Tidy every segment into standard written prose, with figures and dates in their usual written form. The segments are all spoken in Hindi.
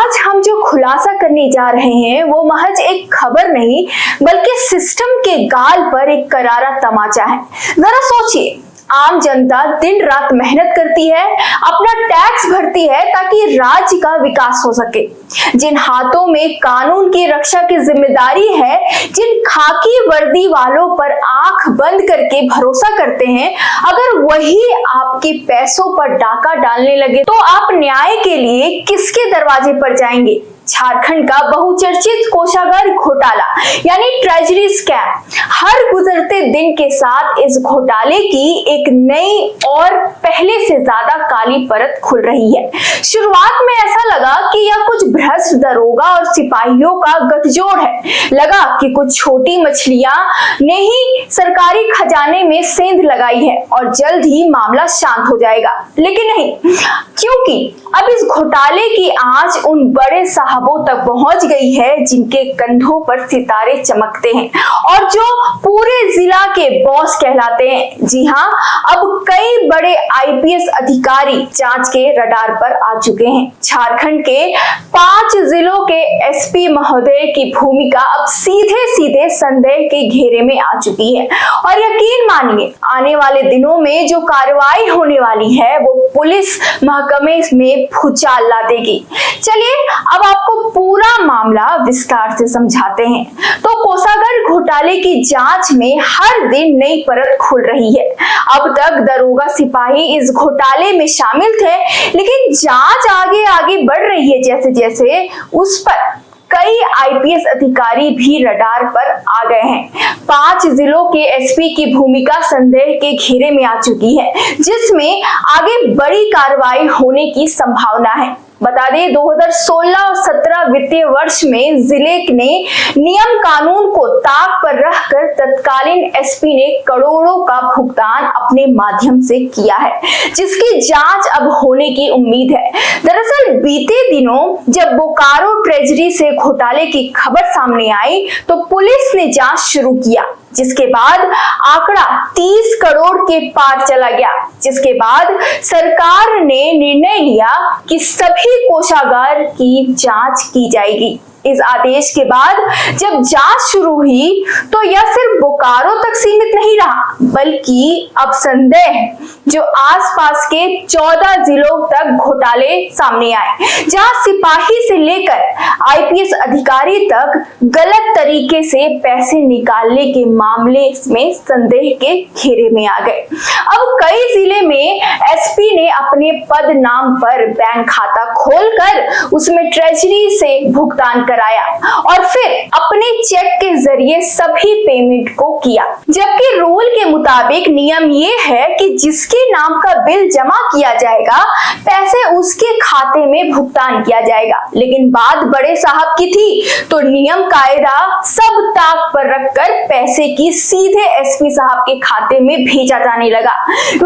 आज हम जो खुलासा करने जा रहे हैं वो महज एक खबर नहीं बल्कि सिस्टम के गाल पर एक करारा तमाचा है। जरा सोचिए, आम जनता दिन रात मेहनत करती है, अपना टैक्स भरती है ताकि राज्य का विकास हो सके। जिन हाथों में कानून की रक्षा की जिम्मेदारी है, जिन खाकी वर्दी वालों पर आंख बंद करके भरोसा करते हैं, अगर वही आपके पैसों पर डाका डालने लगे तो आप न्याय के लिए किसके दरवाजे पर जाएंगे? झारखंड का बहुचर्चित कोषागार घोटाला यानी ट्रेजरी स्कैम हर गुजरते दिन के साथ इस घोटाले की एक नई और पहले से ज्यादा काली परत खुल रही है। शुरुआत में ऐसा लगा कि यह कुछ भ्रष्ट दरोगा और सिपाहियों का गठजोड़ है। लगा कि कुछ छोटी मछलियां ने ही सरकारी खजाने में सेंध लगाई है और जल्द ही मामला शांत हो जाएगा, लेकिन नहीं, क्योंकि अब इस घोटाले की आंच उन बड़े साहबों तक पहुंच गई है जिनके कंधों पर सितारे चमकते हैं और जो पूरे जिला के बॉस कहलाते हैं। जी हां, अब कई बड़े आईपीएस अधिकारी जांच के रडार पर आ चुके हैं। झारखंड के 5 जिलों के एसपी महोदय की भूमिका अब सीधे सीधे संदेह के घेरे में आ चुकी है और यकीन मानिए, आने वाले दिनों में जो कार्रवाई होने वाली है वो पुलिस महकमे में भूचाल ला देगी। चलिए अब आपको पूरा मामला विस्तार से समझाते हैं। तो कोषागार घोटाले की जांच में हर दिन नई परत खुल रही है। अब तक दरोगा सिपाही इस घोटाले में शामिल थे, लेकिन जांच आगे आगे बढ़ रही है जैसे जैसे उस पर कई आईपीएस अधिकारी भी रडार पर आ गए हैं। 5 जिलों के एसपी की भूमिका संदेह के घेरे में आ चुकी है, जिसमें आगे बड़ी कार्रवाई होने की संभावना है। बता दें, 2016 और 17 वित्तीय वर्ष में जिले ने नियम कानून को ताक पर रखकर तत्कालीन एसपी ने करोड़ों का भुगतान अपने माध्यम से किया है, जिसकी जांच अब होने की उम्मीद है। दरअसल बीते दिनों जब बोकारो ट्रेजरी से घोटाले की खबर सामने आई तो पुलिस ने जांच शुरू किया, जिसके बाद आंकड़ा 30 करोड़ के पार चला गया, जिसके बाद सरकार ने निर्णय लिया कि सभी कोषागार की जांच की जाएगी। इस आदेश के बाद जब जांच शुरू हुई तो यह सिर्फ बोकारो तक सीमित नहीं रहा, बल्कि अब संदेह जो आसपास के 14 जिलों तक घोटाले सामने आए, जहां सिपाही से लेकर आईपीएस अधिकारी तक गलत तरीके से पैसे निकालने के मामले में संदेह के घेरे में आ गए। अब कई जिले में एसपी ने अपने पद नाम पर बैंक खाता खोलकर उसमें ट्रेजरी से भुगतान कराया और फिर अपने चेक के जरिए सभी पेमेंट को किया, जबकि रूल के मुताबिक नियम ये है कि जिसके नाम का बिल जमा किया जाएगा पैसे उसके खाते में भुगतान किया जाएगा। लेकिन बात बड़े साहब की थी तो नियम कायदा सब ताक पर रखकर पैसे की सीधे एसपी साहब के खाते में भेजा जाने लगा।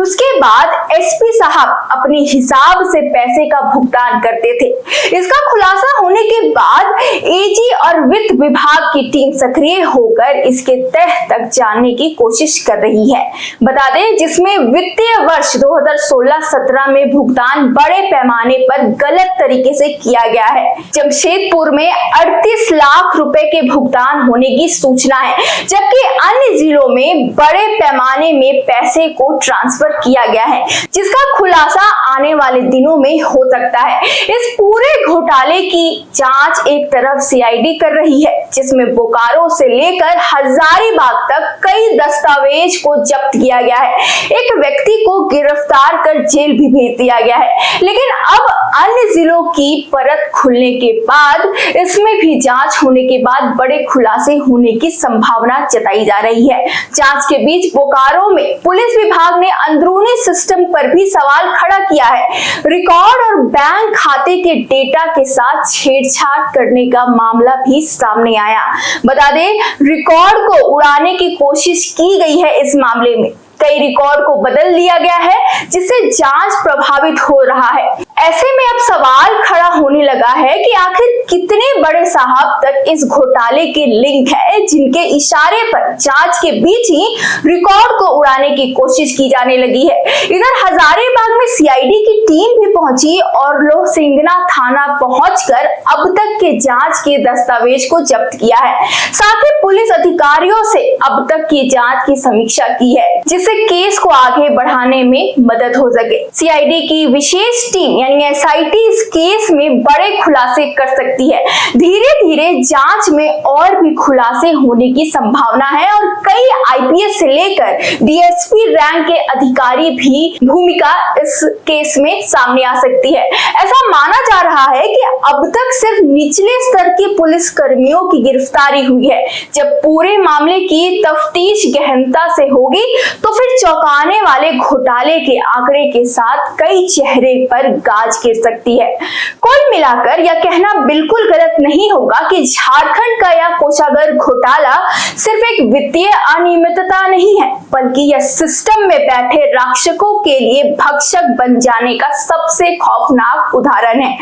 उसके बाद एसपी साहब अपने हिसाब से पैसे का भुगतान करते थे। इसका खुलासा होने के बाद एजी और वित्त विभाग की टीम सक्रिय होकर इसके तह तक जानने की कोशिश कर रही है। बता दें, जिसमें वित्तीय वर्ष 2016-17 में भुगतान बड़े पैमाने पर गलत तरीके से किया गया है। जमशेदपुर में 38 लाख रुपए के भुगतान होने की सूचना है, जबकि अन्य जिलों में बड़े पैमाने में पैसे को ट्रांसफर किया गया है, जिसका खुलासा आने वाले दिनों में हो सकता है। इस पूरे घोटाले की जांच एक तरफ सीआईडी कर रही है, जिसमें बोकारो से लेकर हजारीबाग तक कई दस्तावेज को जब्त किया गया है। एक व्यक्ति को गिरफ्तार कर जेल भी भेज दिया गया है। लेकिन अब अन्य जिलों की परत खुलने के बाद इसमें भी जांच होने के बाद बड़े खुलासे होने की संभावना जताई जा रही है। जांच के बीच बोकारो में पुलिस विभाग ने अंदरूनी सिस्टम पर भी सवाल खड़ा किया है। रिकॉर्ड और बैंक खाते के डेटा के साथ छेड़छाड़ करने का मामला भी सामने आया। बता दें, रिकॉर्ड को उड़ाने की कोशिश की गई है। इस मामले में कई रिकॉर्ड को बदल दिया गया है, जिससे जांच प्रभावित हो रहा है। ऐसे में अब सवाल खड़ा होने लगा है कि आखिर कितने बड़े साहब तक इस घोटाले के लिंक है, जिनके इशारे पर जांच के बीच ही रिकॉर्ड को उड़ाने की कोशिश की जाने लगी है। इधर हजारीबाग में सीआईडी की टीम भी पहुंची और लोहसिंगना थाना पहुंचकर अब तक के जांच के दस्तावेज को जब्त किया है। साथ ही पुलिस अधिकारियों से अब तक की जांच की समीक्षा की है, जिससे केस को आगे बढ़ाने में मदद हो सके। सीआईडी की विशेष टीम यानी एसआईटी इस केस में बड़े खुलासे कर सकती है। धीरे धीरे जांच में और भी खुलासे होने की संभावना है और कई आईपीएस से लेकर डीएसपी रैंक के अधिकारी भी भूमिका इस केस में सामने आ सकती है। ऐसा माना जा रहा है कि अब तक सिर्फ निचले स्तर के पुलिस कर्मियों की गिरफ्तारी हुई है। जब पूरे मामले की तफ्तीश गहनता से होगी तो फिर चौंकाने वाले घोटाले के आंकड़े के साथ कई चेहरे पर गाज गिर सकती है। कुल मिलाकर यह कहना बिल्कुल गलत नहीं होगा कि झारखंड का यह कोषागार घोटाला सिर्फ एक वित्तीय अनियमितता नहीं है, बल्कि यह सिस्टम में बैठे रक्षकों के लिए भक्षक बन जाने का सबसे खौफनाक उदाहरण है।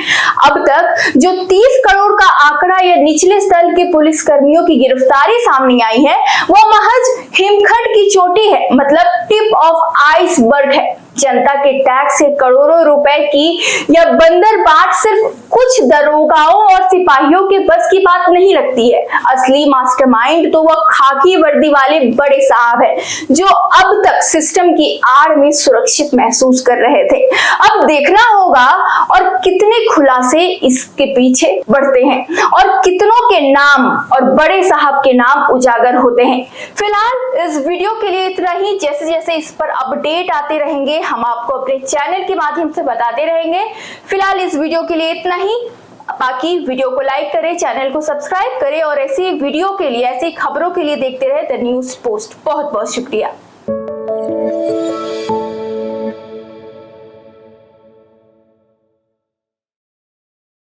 अब तक जो 30 करोड़ का आंकड़ा या निचले स्तर के पुलिस कर्मियों की गिरफ्तारी सामने आई है, वो महज हिमखंड की चोटी है, मतलब टिप ऑफ आइसबर्ग है। जनता के टैक्स से करोड़ों रुपए की यह बंदरबाट सिर्फ कुछ दरोगाओं और सिपाहियों के बस की बात नहीं लगती है। असली मास्टरमाइंड तो वह खाकी वर्दी वाले बड़े साहब है, जो अब तक सिस्टम की आड़ में सुरक्षित महसूस कर रहे थे। अब देखना होगा और कितने खुलासे इसके पीछे बढ़ते हैं और कितनों के नाम और बड़े साहब के नाम उजागर होते हैं। फिलहाल इस वीडियो के लिए इतना ही। जैसे जैसे इस पर अपडेट आते रहेंगे हम आपको अपने चैनल के माध्यम से बताते रहेंगे। फिलहाल इस वीडियो के लिए इतना ही। बाकी वीडियो को लाइक करें, चैनल को सब्सक्राइब करें और ऐसी वीडियो के लिए, ऐसी खबरों के लिए देखते रहे द न्यूज़ पोस्ट। बहुत बहुत शुक्रिया।